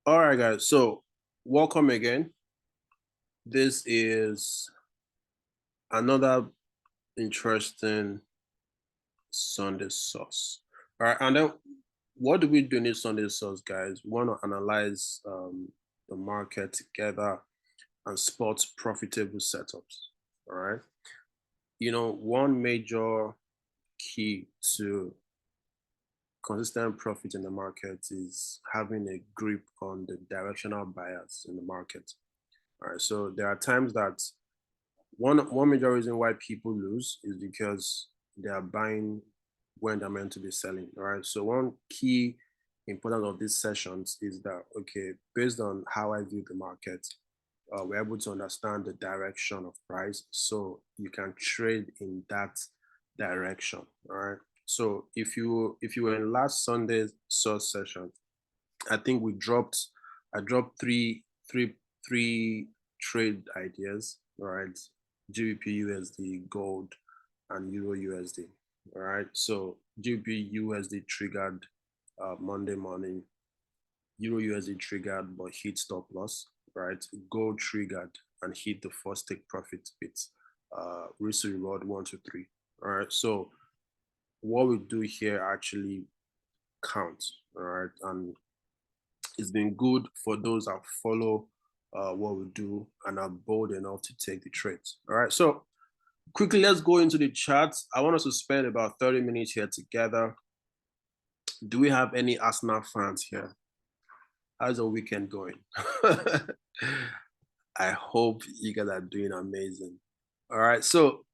All right, guys. So, welcome again. This is another interesting Sunday sauce. All right, and then what do we do in this Sunday sauce, guys? We want to analyze the market together and spot profitable setups. All right. One major key to consistent profit in the market is having a grip on the directional bias in the market. All right. So there are times that one major reason why people lose is because they are buying when they're meant to be selling. All right. So one key importance of these sessions is that okay, based on how I view the market, we're able to understand the direction of price, so you can trade in that direction. All right. So if you were in last Sunday's source session, I think I dropped three trade ideas, all right? GBPUSD, gold, and EURUSD. All right. So GBPUSD triggered Monday morning, EURUSD triggered but hit stop loss, right? Gold triggered and hit the first take profit bit. Risk to reward 1 to 3. All right. So what we do here actually counts, all right? And it's been good for those that follow what we do and are bold enough to take the trades. All right. So quickly, let's go into the charts. I want us to spend about 30 minutes here together. Do we have any Arsenal fans here? How's the weekend going? I hope you guys are doing amazing. All right. So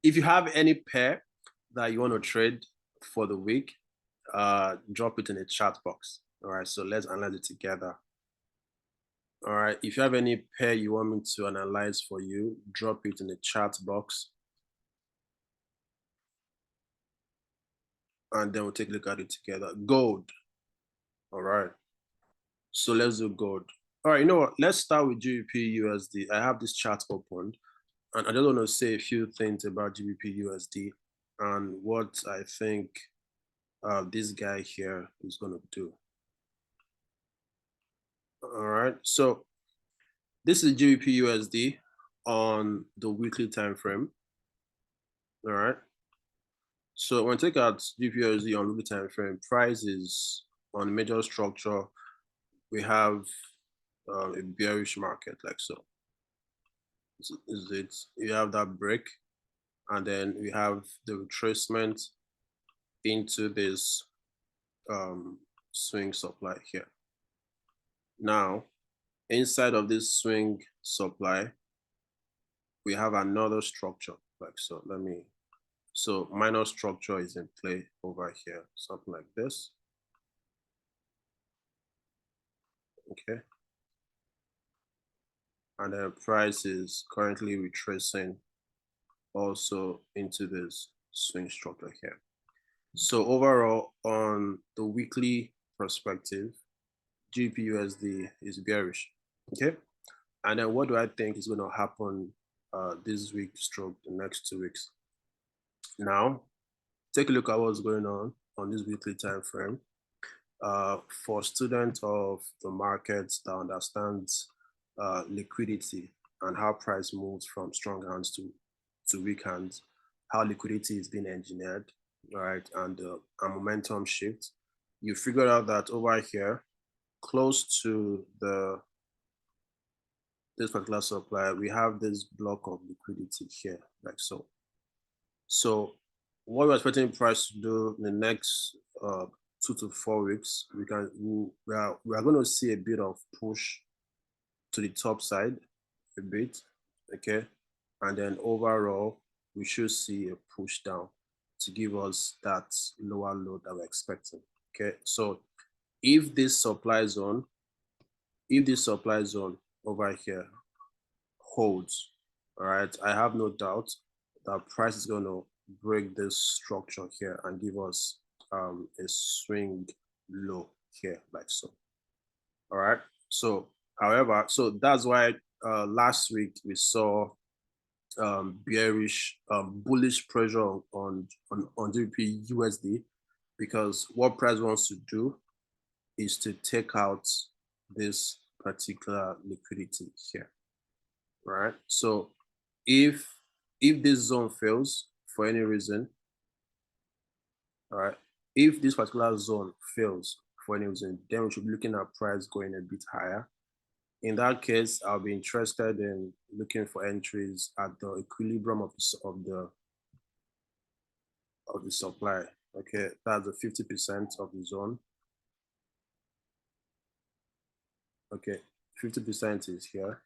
if you have any pair that you want to trade for the week, drop it in the chat box. All right. So let's analyze it together. All right. If you have any pair you want me to analyze for you, drop it in the chat box. And then we'll take a look at it together. Gold. All right. So let's do gold. All right. You know what? Let's start with GBPUSD. I have this chart opened. And I just want to say a few things about GBPUSD and what I think this guy here is going to do. All right. So this is GBPUSD on the weekly time frame. All right. So when we take out GBPUSD on weekly time frame, price is on major structure. We have a bearish market like so. Is it? You have that break, and then we have the retracement into this swing supply here. Now, inside of this swing supply, we have another structure like so. So minor structure is in play over here, something like this. Okay. And then price is currently retracing also into this swing structure here. So overall, on the weekly perspective, GBPUSD is bearish. Okay. And then what do I think is going to happen this week, stroke the next 2 weeks? Now, take a look at what's going on this weekly time frame. For students of the markets that understands liquidity and how price moves from strong hands to weak hands, how liquidity is being engineered, right, and a momentum shift, you figured out that over here, close to this particular supply, we have this block of liquidity here, like so. So what we're expecting price to do in the next 2 to 4 weeks, we are going to see a bit of push to the top side a bit, okay, and then overall we should see a push down to give us that lower low that we're expecting. Okay, so if this supply zone over here holds, all right, I have no doubt that price is going to break this structure here and give us a swing low here like so. All right. So however, so that's why last week we saw bearish bullish pressure on GBPUSD, because what price wants to do is to take out this particular liquidity here, right? So if this zone fails for any reason, all right, if this particular zone fails for any reason, then we should be looking at price going a bit higher. In that case, I'll be interested in looking for entries at the equilibrium of the supply. Okay, that's the 50% of the zone. Okay, 50% is here.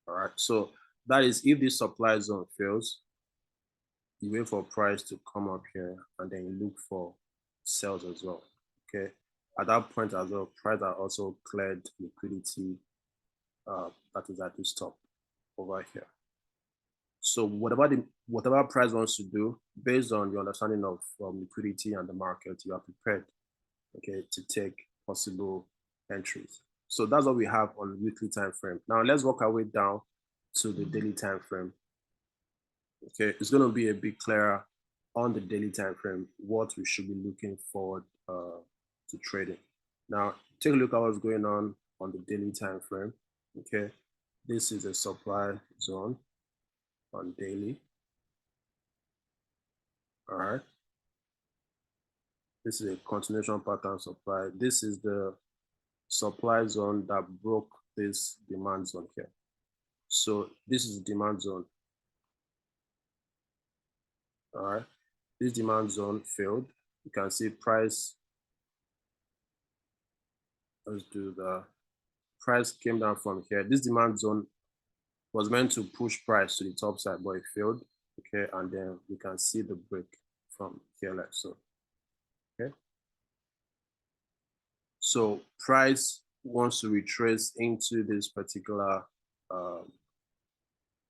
All right, so that is if this supply zone fails, you wait for price to come up here and then you look for sales as well. Okay, at that point as well, price are also cleared liquidity that is at this top over here. So whatever price wants to do, based on your understanding of liquidity and the market, you are prepared, okay, to take possible entries. So that's what we have on the weekly time frame. Now let's work our way down to the daily time frame. Okay, it's going to be a bit clearer on the daily time frame what we should be looking forward to trading. Now take a look at what's going on the daily time frame. Okay, this is a supply zone on daily. All right, this is a continuation pattern supply. This is the supply zone that broke this demand zone here. So this is the demand zone. All right, this demand zone failed. You can see price. Let's do the price came down from here. This demand zone was meant to push price to the top side, but it failed. Okay, and then we can see the break from here like so. Okay, so price wants to retrace into this particular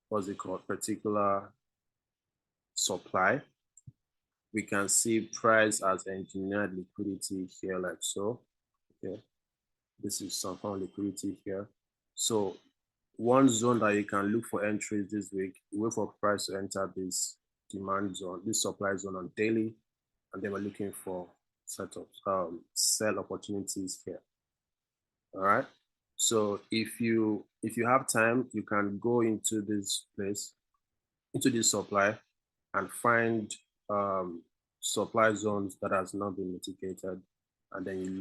what's it called, particular supply. We can see price as engineered liquidity here like so. Okay, this is some kind of liquidity here. So one zone that you can look for entries this week, wait for price to enter this demand zone, this supply zone on daily, and then we're looking for setups, sell opportunities here. All right, so if you have time, you can go into this place, into this supply, and find supply zones that has not been mitigated, and then you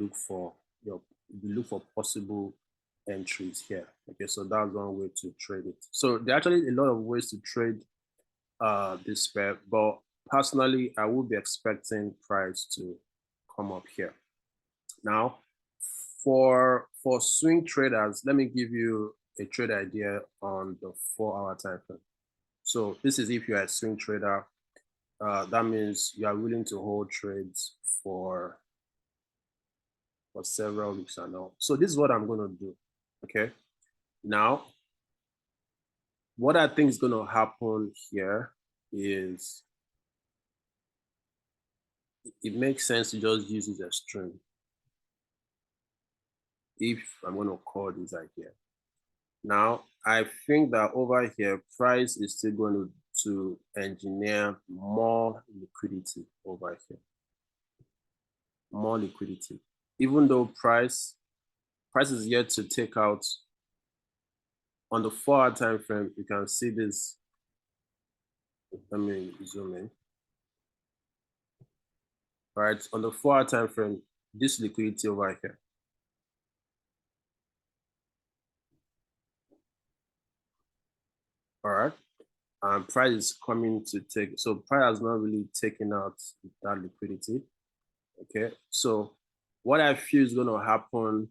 look for possible entries here. Okay, so that's one way to trade it. So there are actually a lot of ways to trade this pair, but personally, I would be expecting price to come up here. Now, for swing traders, let me give you a trade idea on the 4-hour time frame. So this is if you're a swing trader, that means you are willing to hold trades for several weeks and all. So this is what I'm going to do. Okay, now what I think is going to happen here is it makes sense to just use this as string. If I'm going to call this idea. Now, I think that over here, price is still going to engineer more liquidity over here. More liquidity. Even though price is yet to take out on the 4-hour time frame, you can see this. Let me zoom in. All right, on the 4-hour time frame, this liquidity over here. All right, and price is coming to take, so price has not really taken out that liquidity. Okay, so what I feel is going to happen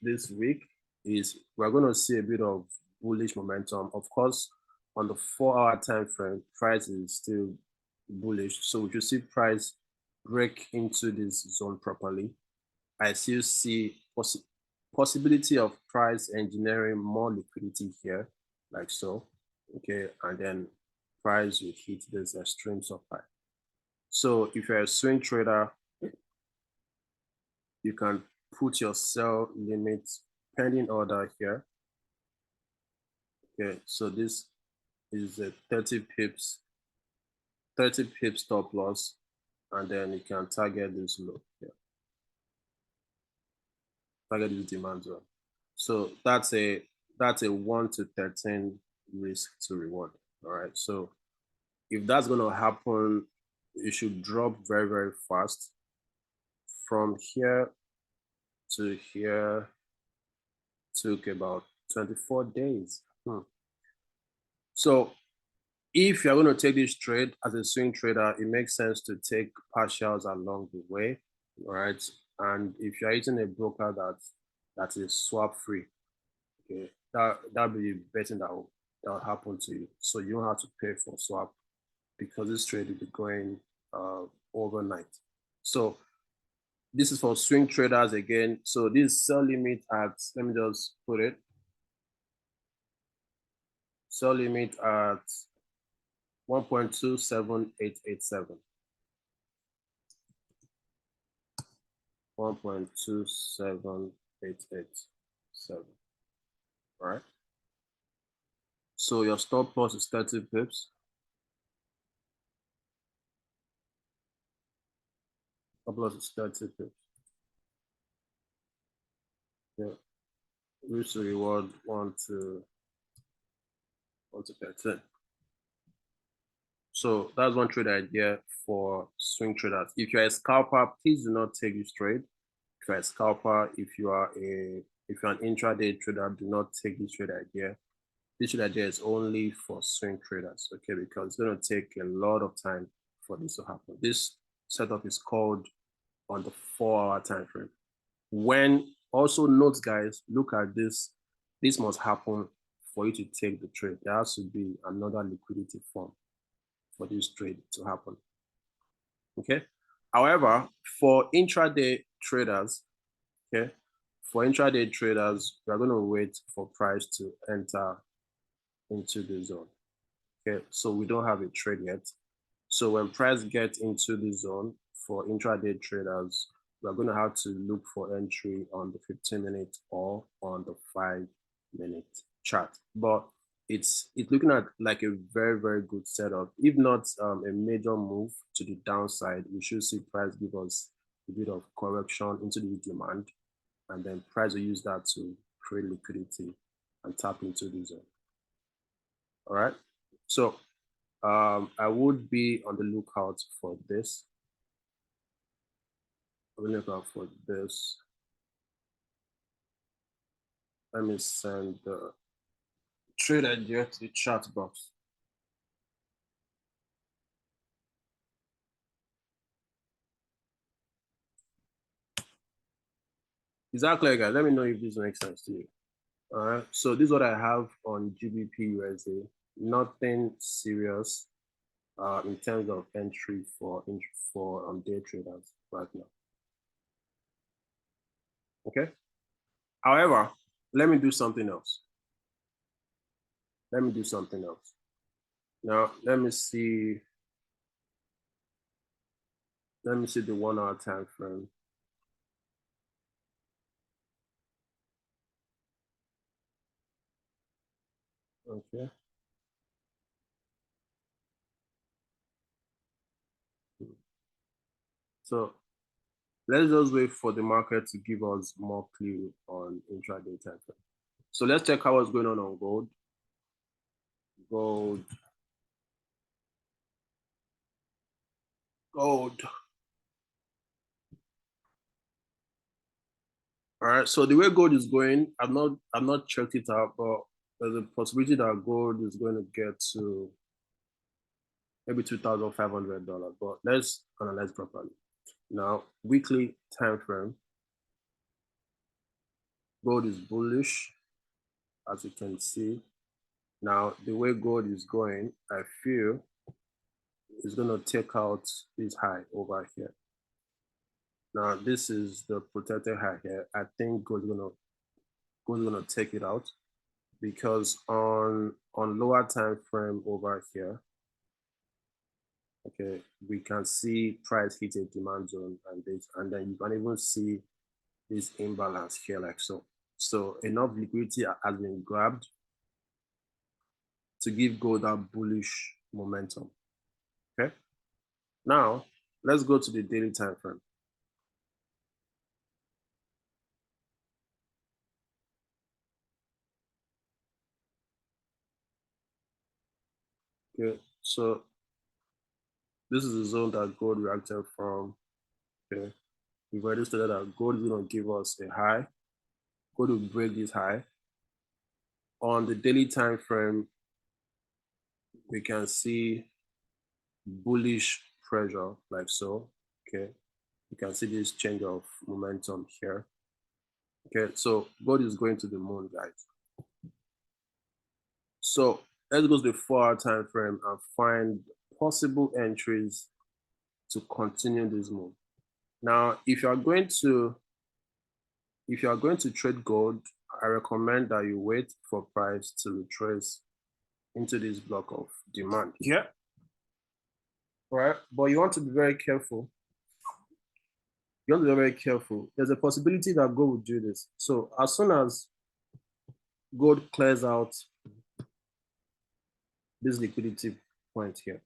this week is we're going to see a bit of bullish momentum. Of course, on the 4-hour time frame, price is still bullish, so we should see price break into this zone properly. I still see possibility of price engineering more liquidity here, like so. Okay, and then price will hit this extreme supply. So if you're a swing trader, you can put your sell limit pending order here. Okay, so this is a 30 pips stop loss, and then you can target this low here. target this demand zone. So that's a 1 to 13 risk to reward. All right. So if that's going to happen, it should drop very, very fast from here to here. Took about 24 days. So if you're going to take this trade as a swing trader, it makes sense to take partials along the way, all right? And if you're using a broker that is swap free, okay, that'll be betting that'll happen to you. So you don't have to pay for swap because this trade will be going overnight. So this is for swing traders again. So this sell limit at, let me just put it, sell limit at 1.27887. 1.27887. All right. So your stop loss is 30 pips. Stop loss is 30 pips. Yeah. Risk to reward 1 to 13. So that's one trade idea for swing traders. If you're a scalper, please do not take this trade. If you're a scalper, if you're an intraday trader, do not take this trade idea. This trade idea is only for swing traders, okay? Because it's going to take a lot of time for this to happen. This setup is called on the 4-hour time frame. When also note, guys, look at this. This must happen for you to take the trade. There has to be another liquidity form for this trade to happen. Okay. However, for intraday traders, okay, we are going to wait for price to enter into the zone. Okay, so we don't have a trade yet. So when price gets into the zone for intraday traders, we're going to have to look for entry on the 15-minute or on the 5-minute chart. But it's looking at like a very, very good setup. If not a major move to the downside, we should see price give us a bit of correction into the demand, and then price will use that to create liquidity and tap into the zone. All right. So I would be on the lookout for this. I'm looking out for this. Let me send the trade idea to the chat box. Is that clear, guys? Let me know if this makes sense to you. All right. So this is what I have on GBPUSD. Nothing serious in terms of entry for day traders right now. Okay. However, let me do something else. Now, let me see the 1-hour time frame. Okay. So let's just wait for the market to give us more clue on intraday time frame. So let's check out what's going on gold. Gold. All right. So the way gold is going, I've not checked it out, but there's a possibility that gold is going to get to maybe $2,500. But let's analyze properly. Now, weekly time frame, gold is bullish, as you can see. Now, the way gold is going, I feel it's going to take out this high over here. Now, this is the protected high here. I think gold's gonna take it out because on lower time frame over here, okay, we can see price hit a demand zone and then you can even see this imbalance here like so. So enough liquidity has been grabbed to give gold that bullish momentum. Okay. Now let's go to the daily time frame. Okay, so this is the zone that gold reacted from. Okay, we've already stated that gold is going to give us a high. Gold will break this high. On the daily time frame, we can see bullish pressure like so. Okay, you can see this change of momentum here. Okay, so gold is going to the moon, guys. So let's go to the 4-hour time frame and find possible entries to continue this move. Now, if you are going to trade gold, I recommend that you wait for price to retrace into this block of demand here. All right, but you want to be very careful. You want to be very careful. There's a possibility that gold will do this. So as soon as gold clears out this liquidity point here,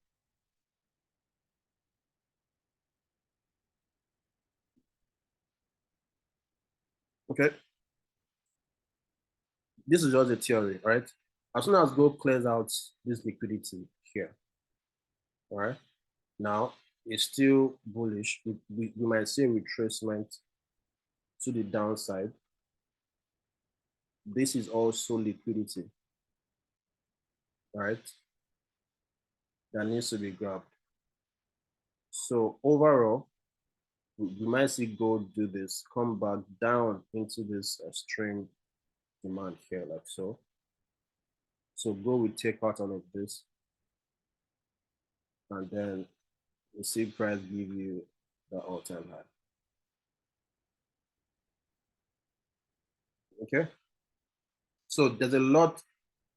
okay, this is just a theory, right? As soon as gold clears out this liquidity here, all right, now it's still bullish. We might see a retracement to the downside. This is also liquidity, right? That needs to be grabbed. So overall, we might see gold do this, come back down into this extreme demand here, like so. So gold will take out all of this, and then you see price give you the all-time high. Okay. So there's a lot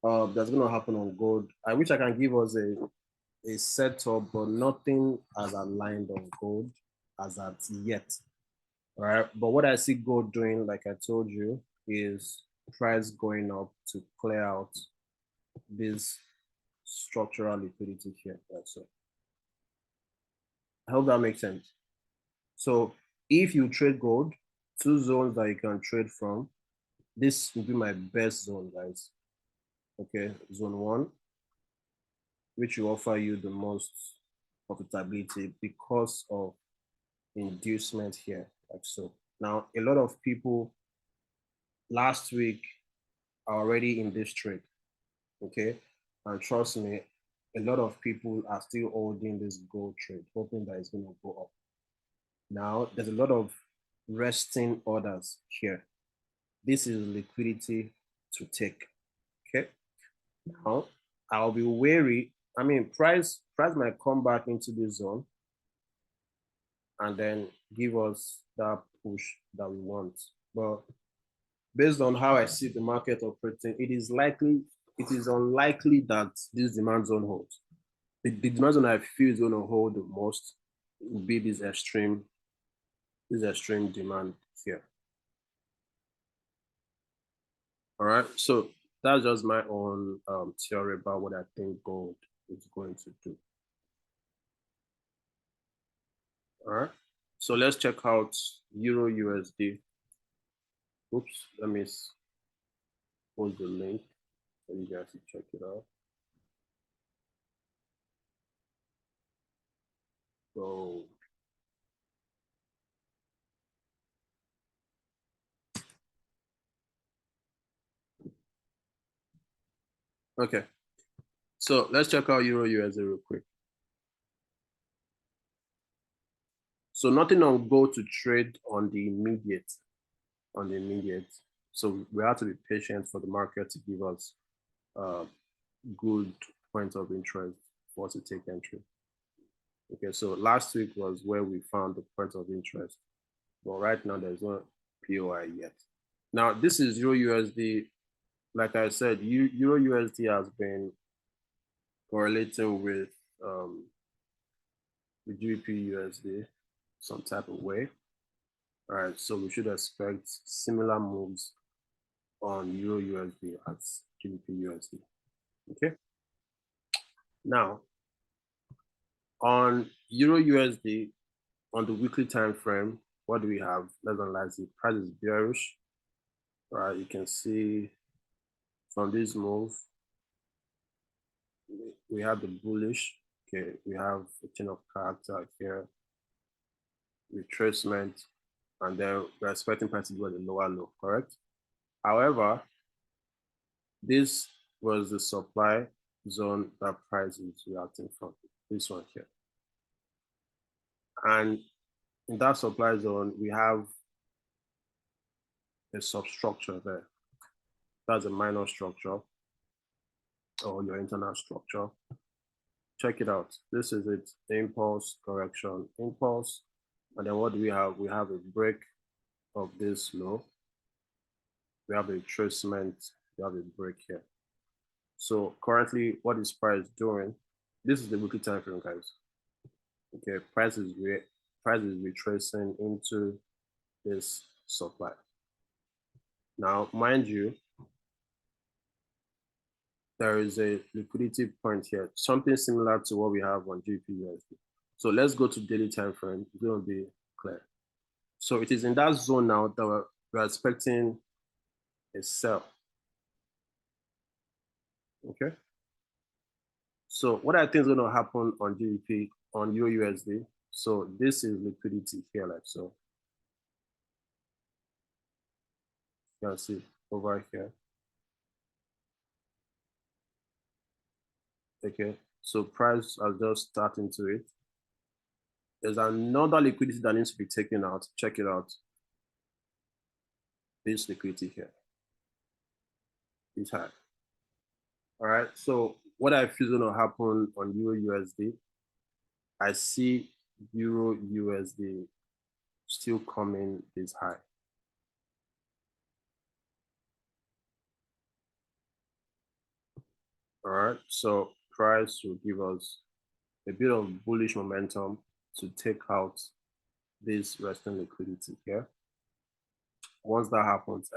that's going to happen on gold. I wish I can give us a setup, but nothing has aligned on gold as at yet. All right. But what I see gold doing, like I told you, is price going up to clear out this structural liquidity here. That's it. I hope that makes sense. So if you trade gold, two zones that you can trade from, this will be my best zone, guys. Okay, zone one, which will offer you the most profitability because of inducement here, like so. Now, a lot of people last week are already in this trade, okay? And trust me, a lot of people are still holding this gold trade, hoping that it's going to go up. Now, there's a lot of resting orders here. This is liquidity to take, okay? Now, I'll be wary. I mean, price might come back into this zone and then give us that push that we want. But based on how I see the market operating, it is unlikely that this demand zone holds. The demand zone I feel is going to hold the most will be this extreme demand here. All right, so that's just my own theory about what I think gold is going to do. All right, so let's check out Euro USD. Oops, let me post the link so you guys can check it out. So okay, so let's check out Euro USD real quick. So nothing on go to trade on the immediate. So we have to be patient for the market to give us good points of interest for us to take entry. Okay, so last week was where we found the point of interest, but right now there's no POI yet. Now this is Euro USD. Like I said, Euro USD has been correlating with the GBPUSD some type of way. All right, so we should expect similar moves on Euro USD as GBPUSD. Okay. Now, on Euro USD, on the weekly time frame, what do we have? Let's analyze the price is bearish. All right, you can see from this move, we have the bullish. Okay, we have a chain of character here, retracement, and then we're expecting price to go at the lower low, correct? However, this was the supply zone that price is reacting from, this one here. And in that supply zone, we have a substructure there. That's a minor structure or your internal structure. Check it out. This is it, impulse, correction, impulse. And then what do we have? We have a break of this low. We have a retracement, we have a break here. So currently, what is price doing? This is the weekly time frame, guys. Okay, price is retracing into this supply. Now, mind you, there is a liquidity point here, something similar to what we have on GBPUSD. So let's go to daily time frame. It's going to be clear. So it is in that zone now that we're expecting a sell. Okay. So what I think is going to happen on GBP, on EURUSD, so this is liquidity here, like so. You can see over here. Okay, so price are just starting to it. There's another liquidity that needs to be taken out. Check it out. This liquidity here is high. All right, so what I feel is going to happen on EURUSD, I see EURUSD still coming this high. All right, so price will give us a bit of bullish momentum to take out this resting liquidity here. Once that happens,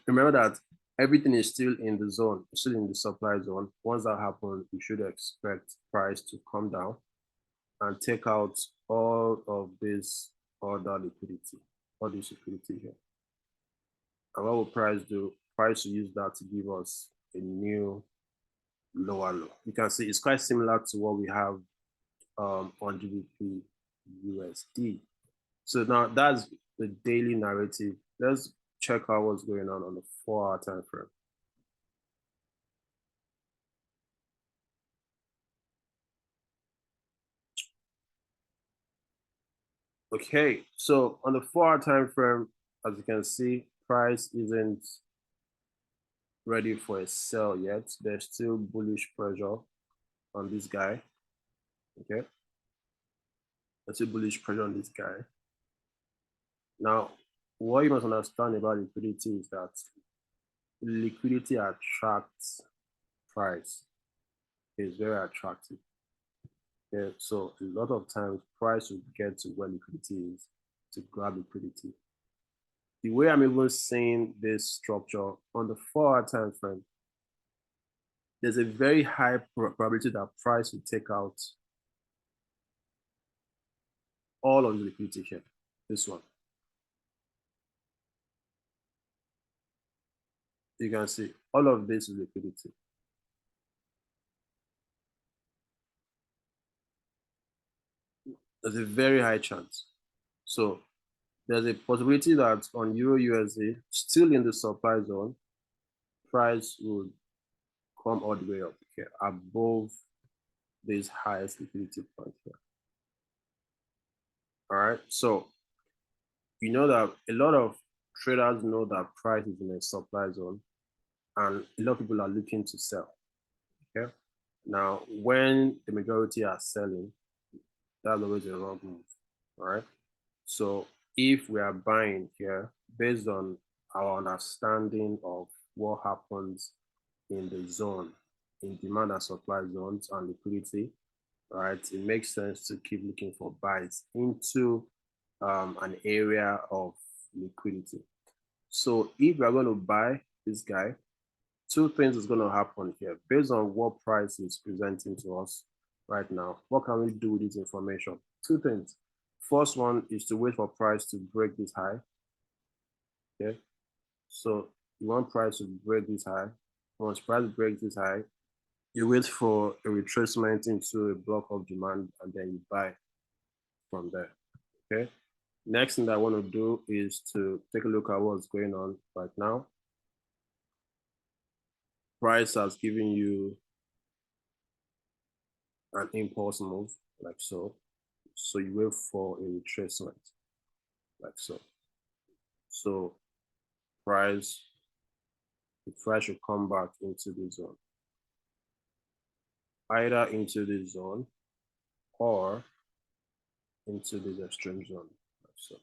remember that everything is still in the zone, still in the supply zone. Once that happens, we should expect price to come down and take out all of this other liquidity, all this liquidity here. And what will price do? Price will use that to give us a new lower low. You can see it's quite similar to what we have on GBP USD. So now that's the daily narrative. Let's check out what's going on the 4-hour time frame. Okay, so on the 4-hour time frame, as you can see, price isn't ready for a sell yet. There's still bullish pressure on this guy. Okay, there's still bullish pressure on this guy. Now, what you must understand about liquidity is that liquidity attracts price. It's very attractive. Okay, so a lot of times price will get to where liquidity is to grab liquidity. The way I'm even seeing this structure on the 4-hour time frame, there's a very high probability that price will take out all of the liquidity here. This one. You can see all of this is liquidity. There's a very high chance. So there's a possibility that on EURUSD, still in the supply zone, price would come all the way up here above this highest liquidity point here. All right, so you know that a lot of traders know that price is in a supply zone and a lot of people are looking to sell. Okay, now when the majority are selling, that's always a wrong move. All right, so if we are buying here based on our understanding of what happens in the zone, in demand and supply zones and liquidity, right, it makes sense to keep looking for buys into an area of liquidity. So if we're going to buy this guy, two things is going to happen here based on what price is presenting to us right now. What can we do with this information? Two things. First one is to wait for price to break this high. Okay, so you want price to break this high. Once price breaks this high, You wait for a retracement into a block of demand and then you buy from there. Okay. Next thing that I want to do is to take a look at what's going on right now. Price has given you an impulse move like so. So you wait for a retracement like so. So price, the price should come back into the zone, either into the zone or into this extreme zone like so.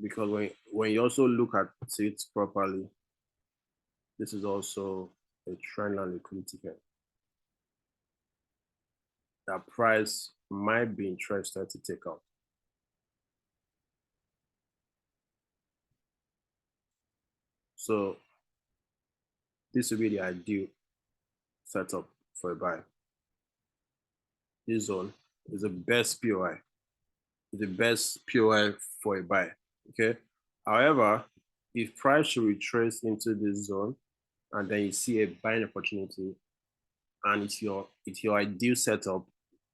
Because when you also look at it properly, this is also a trend line liquidity here. That price might be interested to take out. So this will be the ideal setup for a buy. This zone is the best POI. It's the best POI for a buy. Okay. However, if price should retrace into this zone and then you see a buying opportunity and it's your ideal setup,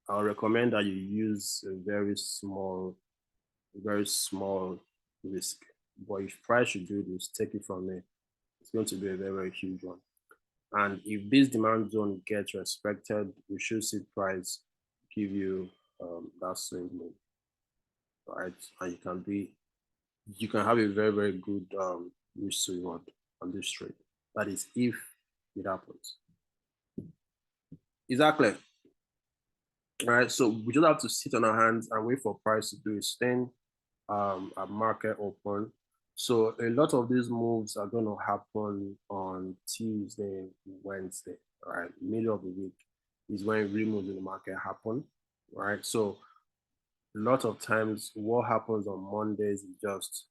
I'll recommend that you use a very small risk. But if price should do this, take it from me. It's going to be a very, very huge one. And if this demand zone gets respected, we should see price give you that swing move, right? And you can have a very, very good risk to reward on this trade. That is if it happens. Exactly. All right. So we just have to sit on our hands and wait for price to do its thing at market open. So a lot of these moves are going to happen on Tuesday, Wednesday, right? Middle of the week is when real moves in the market happen, right? So a lot of times what happens on Mondays is just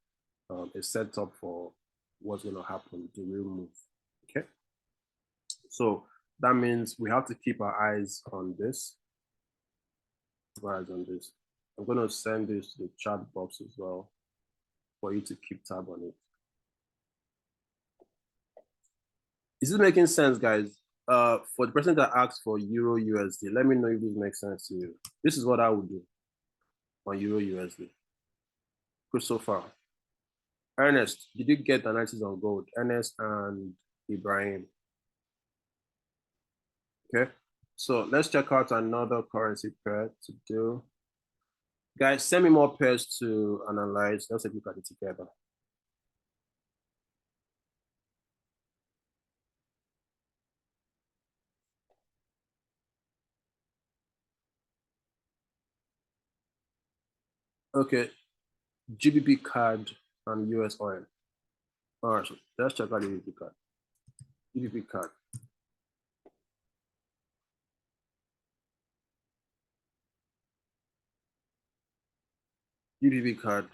a setup for what's going to happen, the real move, okay? So that means we have to keep our eyes on this, I'm going to send this to the chat box as well for you to keep tab on it. Is this making sense, guys? For the person that asked for Euro USD, let me know if this makes sense to you. This is what I would do on Euro USD. Good so far. Ernest, did you get analysis on gold? Ernest and Ibrahim. Okay, so let's check out another currency pair to do. Guys, send me more pairs to analyze. Let's look at it together. Okay, GBP card and US oil. All right, so let's check out the GBP card. GBP card. GBP card.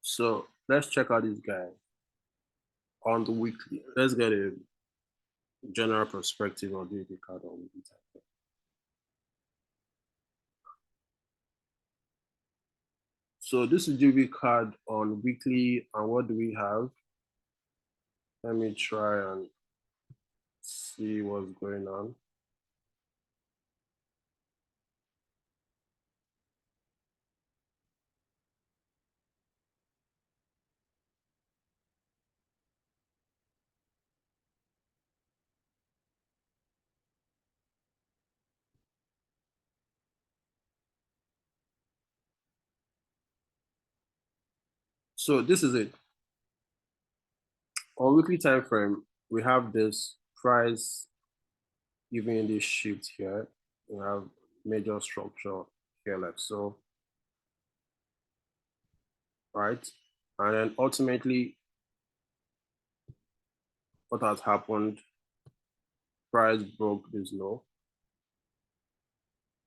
So let's check out this guy on the weekly. Let's get a general perspective on GBP card on weekly time. So this is GBP card on weekly, and what do we have? Let me try and see what's going on. So this is it. On weekly time frame, we have this price giving this shift here. We have major structure here like so, right? And then ultimately, what has happened, price broke this low,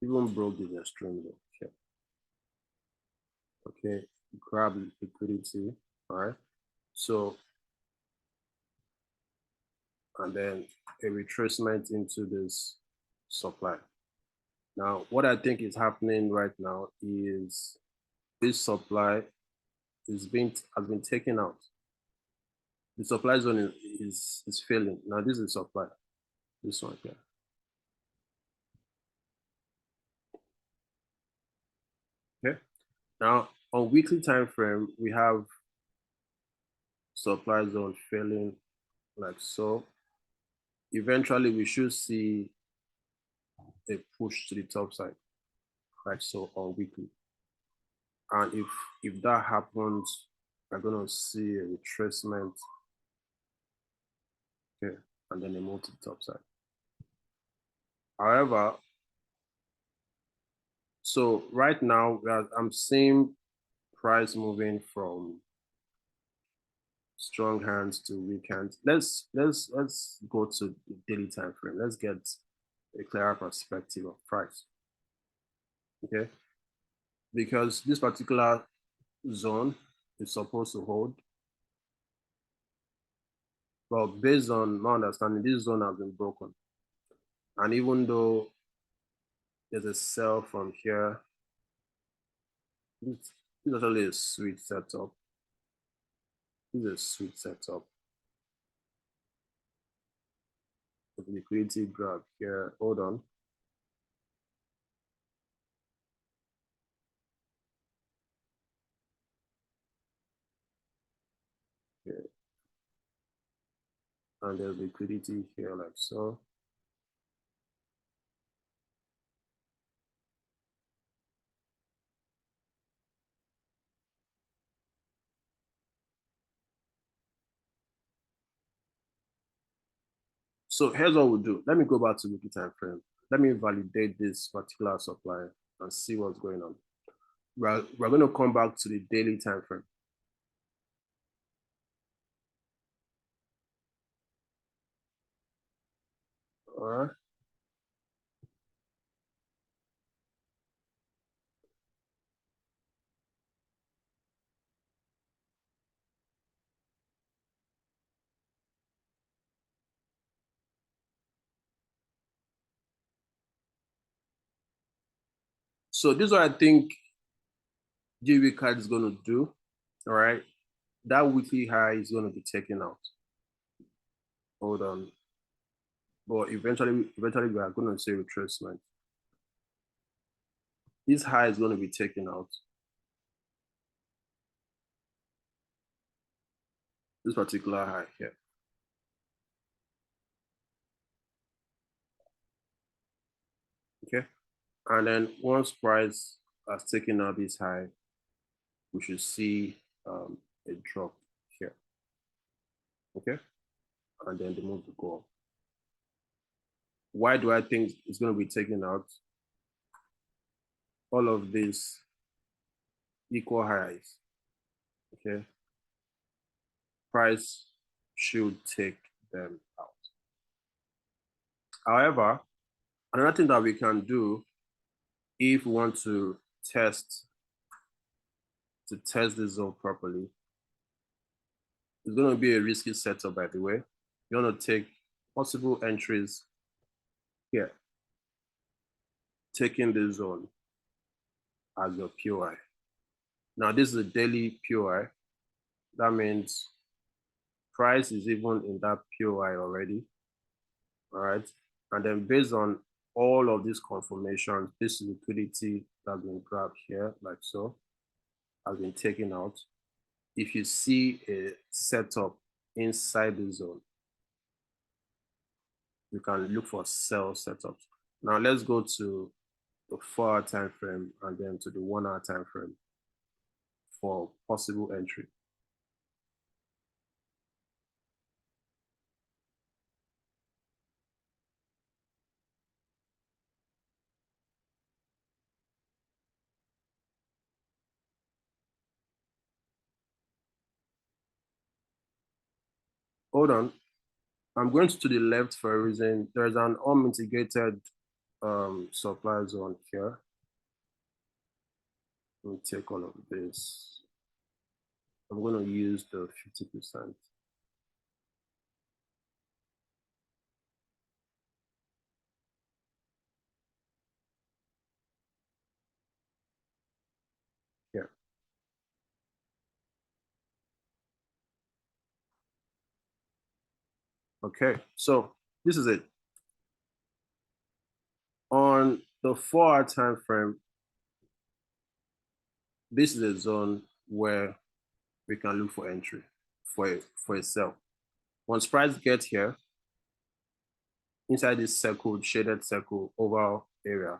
even broke this extreme low here. Okay, grab liquidity, all right? So, and then a retracement into this supply. Now, what I think is happening right now is this supply has been taken out. The supply zone is failing. Now, this is supply. This one here. Okay. Now, on weekly time frame, we have supply zone failing like so. Eventually, we should see a push to the top side, like so, on weekly. And if that happens, we're gonna see a retracement here, and then a move to the top side. However, so right now I'm seeing price moving from strong hands to weak hands. Let's go to the daily time frame. Let's get a clearer perspective of price. Okay, because this particular zone is supposed to hold. But based on my understanding, this zone has been broken. And even though there's a sell from here, it's actually a sweet setup. This is a sweet setup. The liquidity grab here. Hold on. Okay. And there's liquidity here like so. So here's what we'll do. Let me go back to weekly time frame. Let me validate this particular supply and see what's going on. We're going to come back to the daily time frame. All right. So this is what I think GB card is going to do. All right. That weekly high is going to be taken out. Hold on. But eventually we are going to see retracement. This high is going to be taken out. This particular high here. Okay. And then once price has taken out this high, we should see a drop here. Okay. And then the move to go up. Why do I think it's going to be taken out? All of these equal highs. Okay. Price should take them out. However, another thing that we can do if we want to test this zone properly, it's going to be a risky setup, by the way. You want to take possible entries here, taking this zone as your POI. Now, this is a daily POI. That means price is even in that POI already. All right. And then based on all of these confirmations, this liquidity that's been grabbed here, like so, has been taken out. If you see a setup inside the zone, you can look for sell setups. Now let's go to the 4-hour time frame and then to the 1-hour time frame for possible entry. Hold on. I'm going to the left for a reason. There's an unmitigated supply zone here. Let me take all of this. I'm going to use the 50%. Okay, so this is it. On the 4-hour time frame, this is a zone where we can look for entry for a sell. Once price gets here, inside this circle, shaded circle, oval area,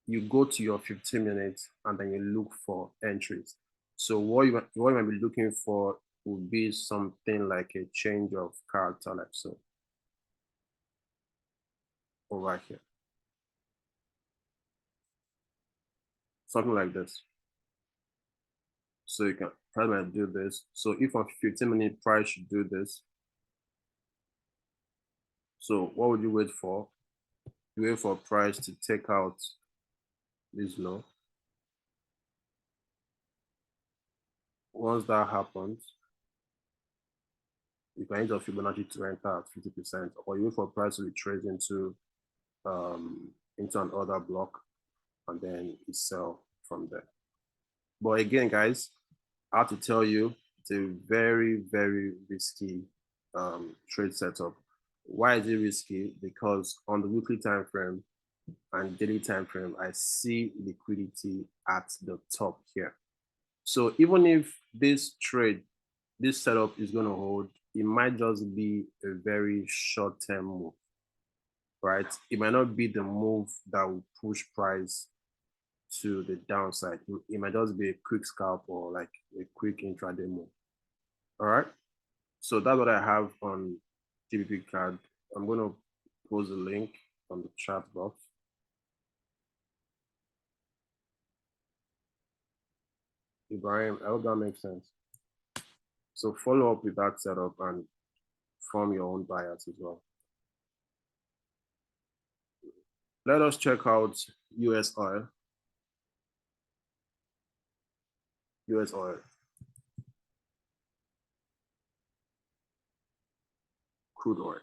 you go to your 15 minutes and then you look for entries. So what you might be looking for would be something like a change of character, like so, over here. Something like this. So you can price might do this. So if on 15-minute price should do this, so what would you wait for? You wait for price to take out this low. Once that happens, you can use your Fibonacci to enter at 50%, or you wait for price to retrace into an order block, and then you sell from there. But again, guys, I have to tell you, it's a very, very risky trade setup. Why is it risky? Because on the weekly time frame and daily time frame, I see liquidity at the top here. So even if this setup is going to hold, it might just be a very short-term move, right? It might not be the move that will push price to the downside. It might just be a quick scalp or like a quick intraday move. All right. So that's what I have on GBP card. I'm going to post a link on the chat box. Ibrahim, I hope that makes sense. So follow up with that setup and form your own bias as well. Let us check out US oil. US oil. Crude oil.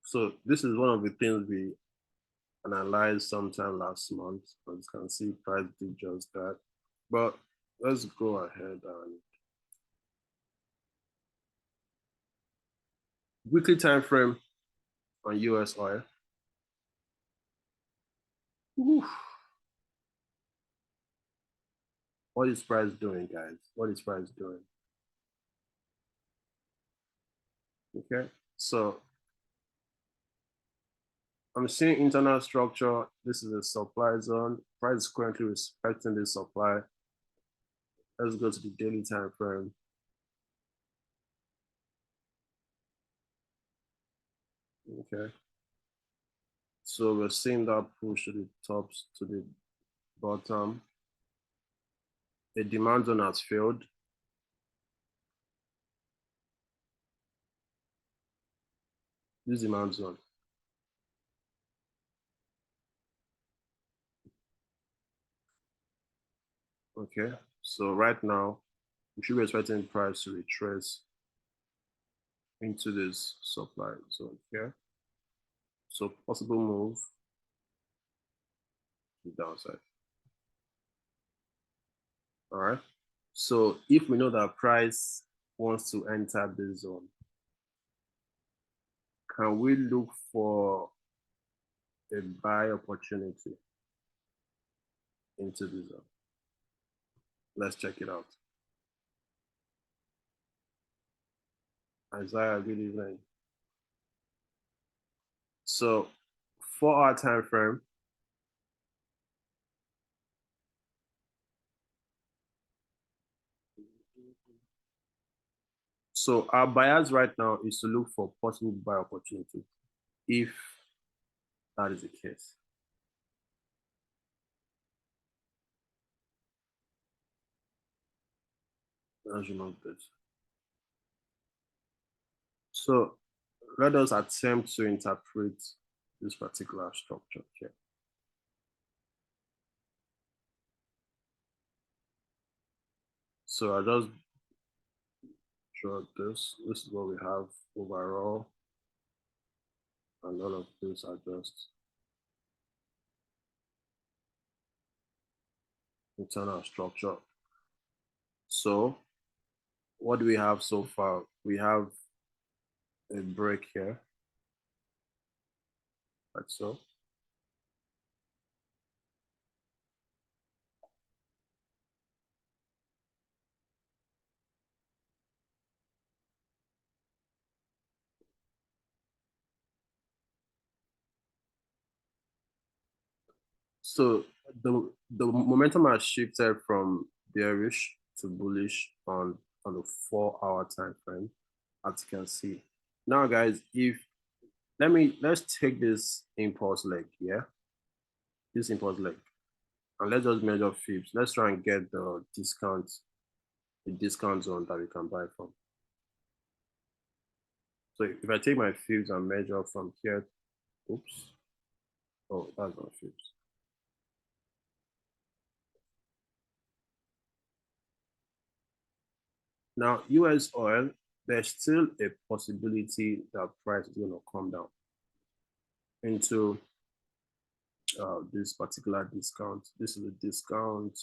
So this is one of the things we analyzed sometime last month. As you can see, price did just that. But let's go ahead and weekly time frame on US oil. Oof. What is price doing, guys? What is price doing? Okay, so I'm seeing internal structure. This is a supply zone. Price is currently respecting this supply. Let's go to the daily time frame. Okay, so we're seeing that push to the tops to the bottom. The demand zone has failed. This demand zone. Okay, so right now we should be expecting price to retrace into this supply zone here. So possible move to the downside. All right. So if we know that price wants to enter this zone, can we look for a buy opportunity into the zone? Let's check it out. Isaiah, good evening. So 4-hour time frame. So our bias right now is to look for possible buy opportunity if that is the case. Let's remove this. So let us attempt to interpret this particular structure here. So I just draw this. This is what we have overall. And all of this are just internal structure. So what do we have so far? We have a break here, like so. So the momentum has shifted from bearish to bullish on the 4-hour time frame, as you can see. Now, guys, if let's take this impulse leg, yeah, this impulse leg, and let's just measure fibs. Let's try and get the discount zone that we can buy from. So if I take my fibs and measure from here, oops, oh, that's not fibs. Now, US oil, there's still a possibility that price is going to come down into this particular discount. This is a discount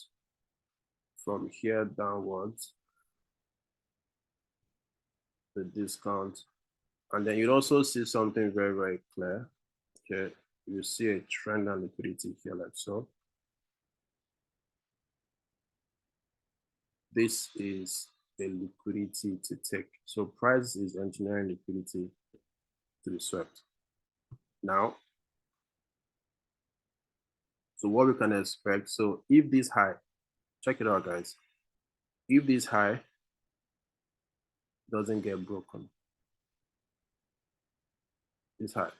from here downwards, the discount. And then you'd also see something very, very clear. Okay, you see a trend and liquidity here like so. This is a liquidity to take. So price is engineering liquidity to be swept. Now, so what we can expect, so if this high, check it out, guys. If this high doesn't get broken, this high,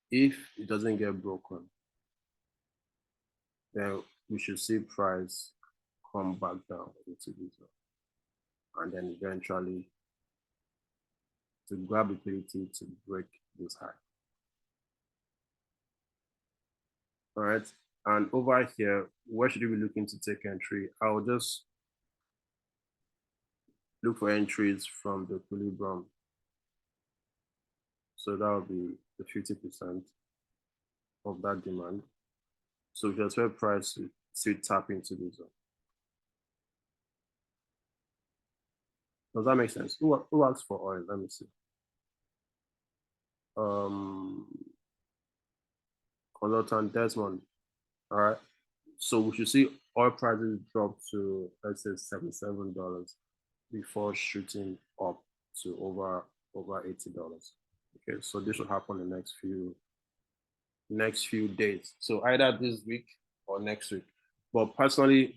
if it doesn't get broken, then we should see price come back down into this zone. And then eventually to grab liquidity to break this high. All right. And over here, where should we be looking to take entry? I'll just look for entries from the equilibrium. So that will be the 50% of that demand. So just where price to tap into this zone. Does that make sense? Who asks for oil? Let me see. Consultant Desmond. All right. So we should see oil prices drop to, let's say, $77 before shooting up to over $80. Okay, so this will happen in the next few days. So either this week or next week. But personally,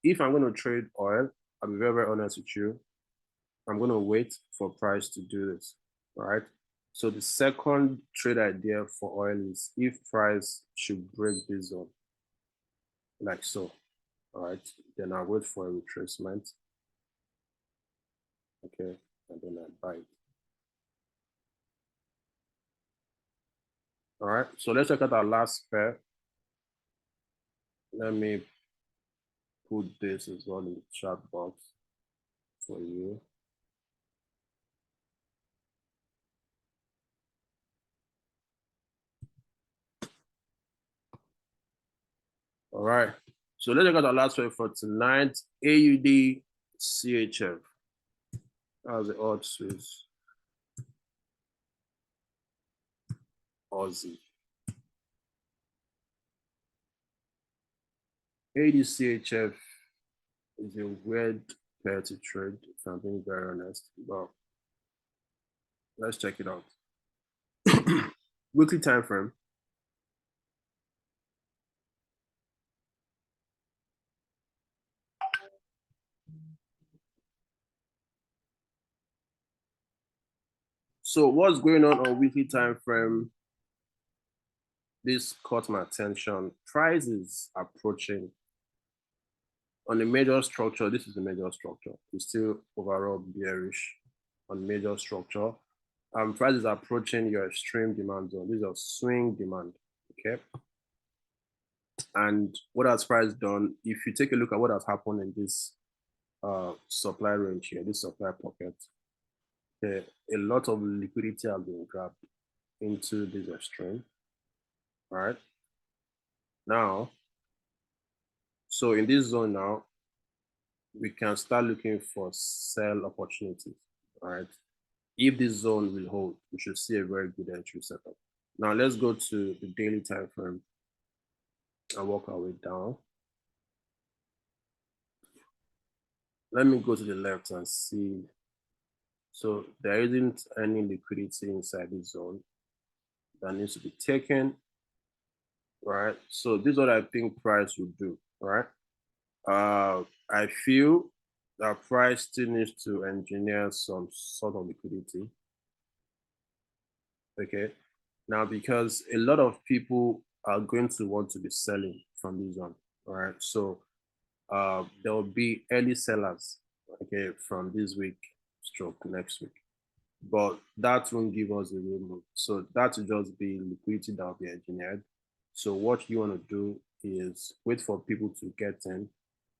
if I'm going to trade oil, I'll be very, very honest with you. I'm going to wait for price to do this. All right. So the second trade idea for oil is if price should break this zone, like so. All right. Then I'll wait for a retracement. Okay. And then I buy it. All right. So let's look at our last pair. Let me put this as well in the chat box for you. All right. So let's look at our last pair for tonight. AUD CHF. How's the odd Swiss Aussie? AUD CHF is a weird pair to trade, if I'm being very honest. But let's check it out. Weekly time frame. So what's going on weekly time frame? This caught my attention. Price is approaching on the major structure. This is the major structure. It's still overall bearish on major structure. Price is approaching your extreme demand zone. This is a swing demand. Okay. And what has price done? If you take a look at what has happened in this supply range here, this supply pocket, a lot of liquidity has been grabbed into this extreme. All right. Now, so in this zone now, we can start looking for sell opportunities. All right. If this zone will hold, we should see a very good entry setup. Now let's go to the daily time frame and work our way down. Let me go to the left and see. So there isn't any liquidity inside this zone that needs to be taken, right? So this is what I think price will do, right? I feel that price still needs to engineer some sort of liquidity. Okay. Now, because a lot of people are going to want to be selling from this zone, right? So there will be early sellers, okay, from this week stroke next week. But that won't give us a real move. So that will just be liquidity that will be engineered. So what you want to do is wait for people to get in.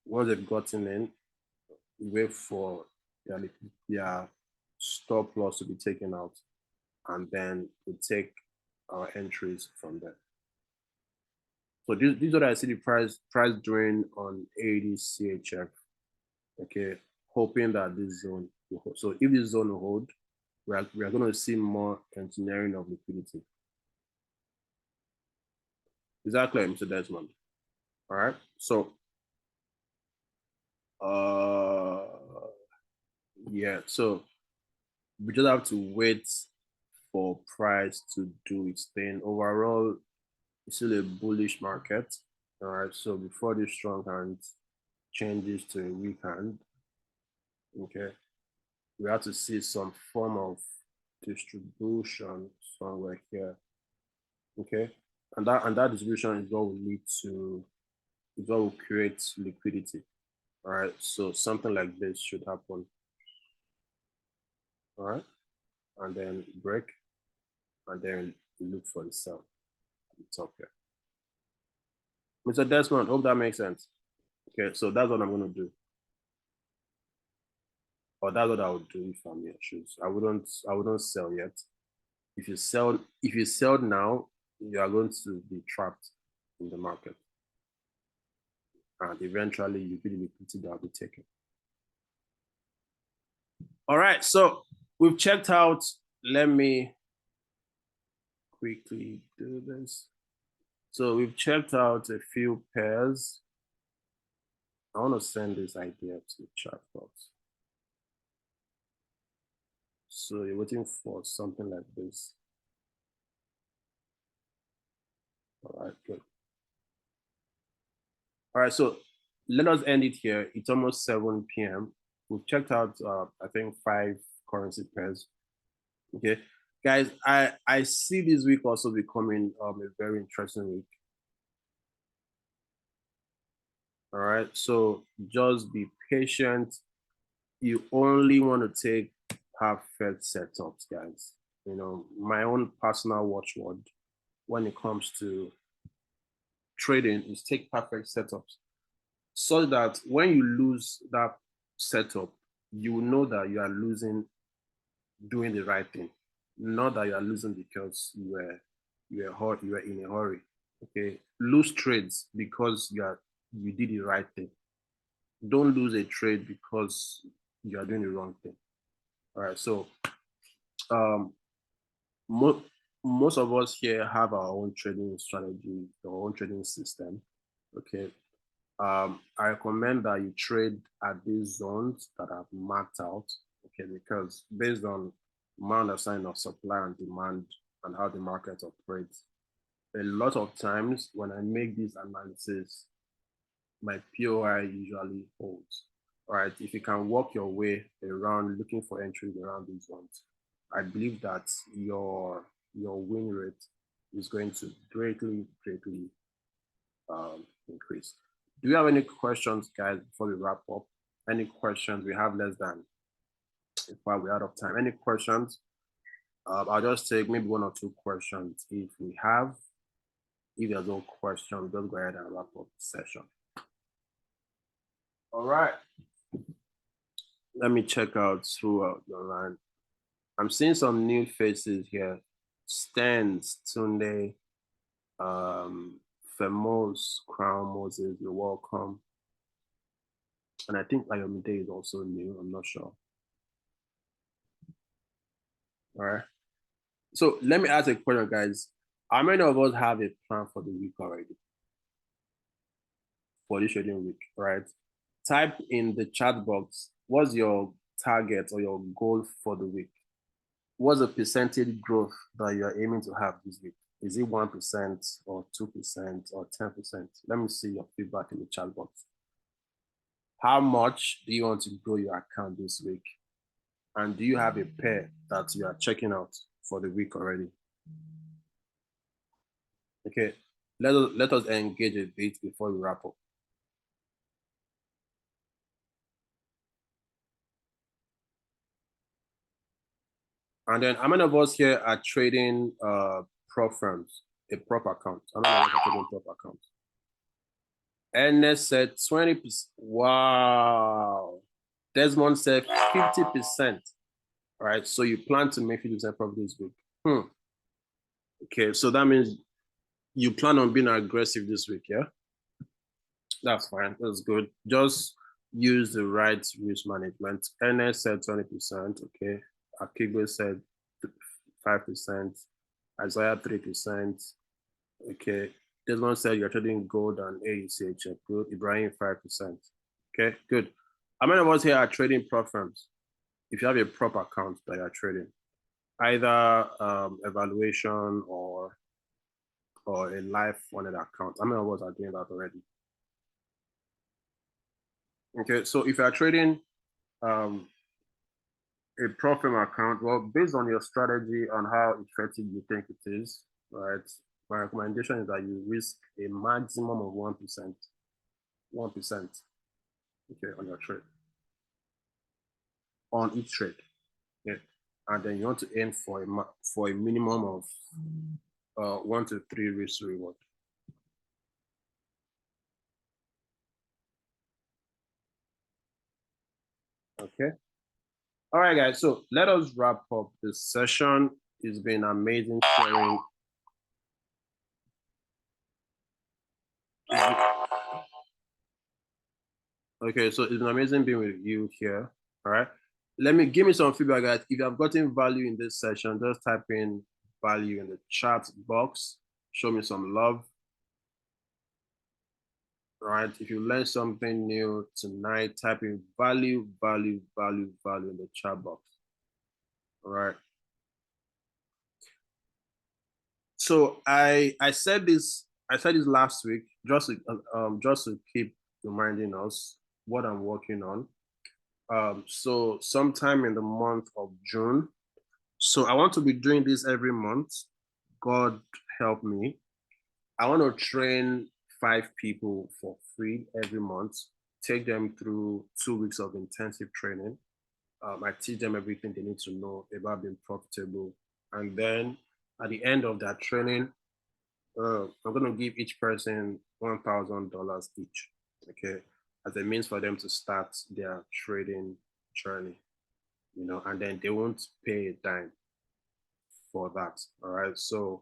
Once they've gotten in, wait for their stop loss to be taken out, and then we take our entries from there. So this is what I see the price doing on AD CHF. Okay, hoping that this zone will hold. So if this zone will hold, we are going to see more engineering of liquidity. Is that clear, Mr. Desmond? All right. So, yeah. So we just have to wait for price to do its thing. Overall, it's still a bullish market. All right. So before this strong hand changes to a weak hand, okay, we have to see some form of distribution somewhere here. Okay. And that distribution is what will lead to, is what will create liquidity. All right. So something like this should happen. All right. And then break, and then look for the sell at the top here. Mr. Desmond, hope that makes sense. Okay, so that's what I'm going to do. Or that's what I would do if I'm your shoes. I wouldn't sell yet. If you sell now, you are going to be trapped in the market. And eventually you will be liquidity that will be taken. All right, so we've checked out. Let me quickly do this. So we've checked out a few pairs. I want to send this idea to the chat box. So you're waiting for something like this. All right, good. All right, so let us end it here. It's almost 7 p.m. We've checked out, I think, 5 currency pairs. Okay, guys, I see this week also becoming a very interesting week. All right, so just be patient. You only want to take perfect setups, guys. You know, my own personal watchword when it comes to trading is take perfect setups, so that when you lose that setup, you will know that you are losing doing the right thing, not that you are losing because you were in a hurry. Okay, lose trades because you did the right thing. Don't lose a trade because you are doing the wrong thing. All right, so um, most of us here have our own trading strategy, our own trading system. Okay, I recommend that you trade at these zones that are marked out, okay, because based on my understanding of supply and demand and how the market operates, a lot of times when I make this analysis, my POI usually holds. All right, if you can work your way around looking for entries around these zones, I believe that your win rate is going to greatly increase. Do you have any questions, guys, before we wrap up? Any questions? We have less than, in fact, we're out of time. Any questions? I'll just take maybe 1 or 2 questions if we have. If there's no question, just go ahead and wrap up the session. All right. Let me check out throughout the line. I'm seeing some new faces here. Stans, Tunde, Femos, Crown, Moses, you're welcome. And I think Ayomide is also new. I'm not sure. All right. So let me ask a question, guys. How many of us have a plan for the week already? For this trading week, right? Type in the chat box, what's your target or your goal for the week? What's the percentage growth that you're aiming to have this week? Is it 1% or 2% or 10%? Let me see your feedback in the chat box. How much do you want to grow your account this week? And do you have a pair that you are checking out for the week already? Okay, let us engage a bit before we wrap up. And then how many of us here are trading prop firms, a prop account? How many of us are trading prop accounts? Ernest said 20%. Wow. Desmond said 50%. All right. So you plan to make 50% profit this week. Okay. So that means you plan on being aggressive this week, yeah? That's fine. That's good. Just use the right risk management. Ernest said 20%. Okay. Akigwe said 5%. Isaiah 3%. Okay. Desmond said you're trading gold and AUCHF. Good. Ibrahim 5%. Okay, good. How many of us here are trading prop firms? If you have a prop account that you're trading, either evaluation or a live funded account. How many of us are doing that already? Okay, so if you're trading a prop firm account, well, based on your strategy and how effective you think it is, right? My recommendation is that you risk a maximum of 1%. 1%. Okay, on your trade. On each trade. Yeah. And then you want to aim for a minimum of 1 to 3 risk reward. Okay. All right, guys. So let us wrap up this session. It's been amazing sharing. Okay, so it's been amazing being with you here. All right. Give me some feedback, guys. If you have gotten value in this session, just type in value in the chat box. Show me some love. All right. If you learned something new tonight, type in value in the chat box. All right. So I said this last week just to keep reminding us what I'm working on. So sometime in the month of June. So I want to be doing this every month. God help me. I want to train 5 people for free every month, take them through 2 weeks of intensive training. I teach them everything they need to know about being profitable. And then at the end of that training, I'm going to give each person $1,000 each, okay, as a means for them to start their trading journey, and then they won't pay a dime for that. All right. So,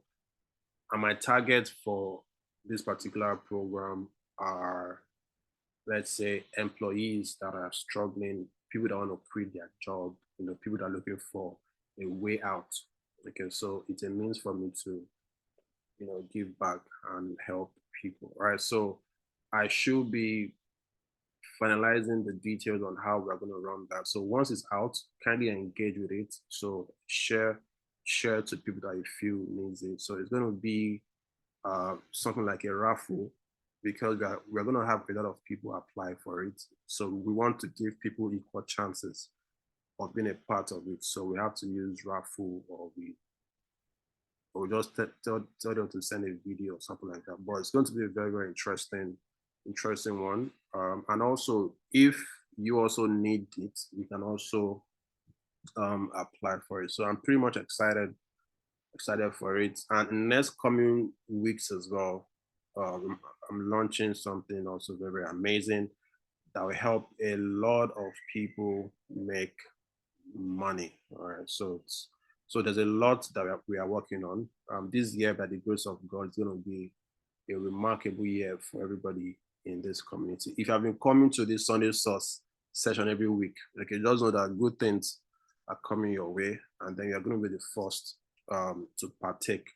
and my target for this particular program are, let's say, employees that are struggling, people that want to quit their job, people that are looking for a way out. Okay, so it's a means for me to, give back and help people. Right. So I should be finalizing the details on how we're going to run that. So once it's out, kindly engage with it. So share to people that you feel needs it. So it's going to be something like a raffle, because we're going to have a lot of people apply for it. So we want to give people equal chances of being a part of it. So we have to use raffle, or we just tell them to send a video or something like that. But it's going to be a very, very interesting one. And also, if you also need it, you can also apply for it. So I'm pretty much excited for it. And in next coming weeks as well, I'm launching something also very, very amazing. that will help a lot of people make money. All right, so there's a lot that we are working on. This year, by the grace of God, is going to be a remarkable year for everybody in this community. If you have been coming to this Sunday Source session every week, okay, just know that good things are coming your way, and then you're going to be the first to partake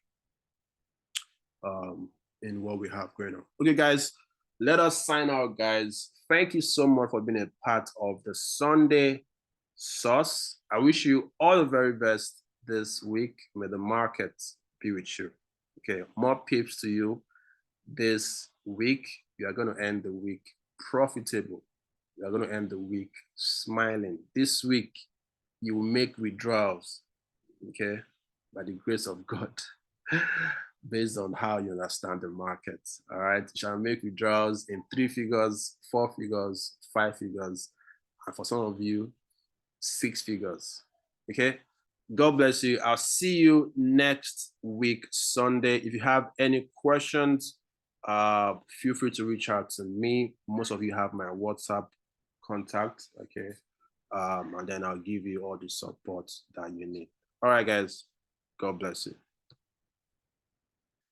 in what we have going on. Okay, guys, let us sign out, guys. Thank you so much for being a part of the Sunday Source. I wish you all the very best this week. May the market be with you. Okay, more pips to you this week. You are going to end the week profitable. You are going to end the week smiling. This week, you will make withdrawals, okay, by the grace of God, based on how you understand the market. All right, you shall make withdrawals in 3 figures, 4 figures, 5 figures, and for some of you, 6 figures. Okay, God bless you. I'll see you next week, Sunday. If you have any questions, feel free to reach out to me. Most of you have my WhatsApp contact, okay? And then I'll give you all the support that you need. All right, guys. God bless you.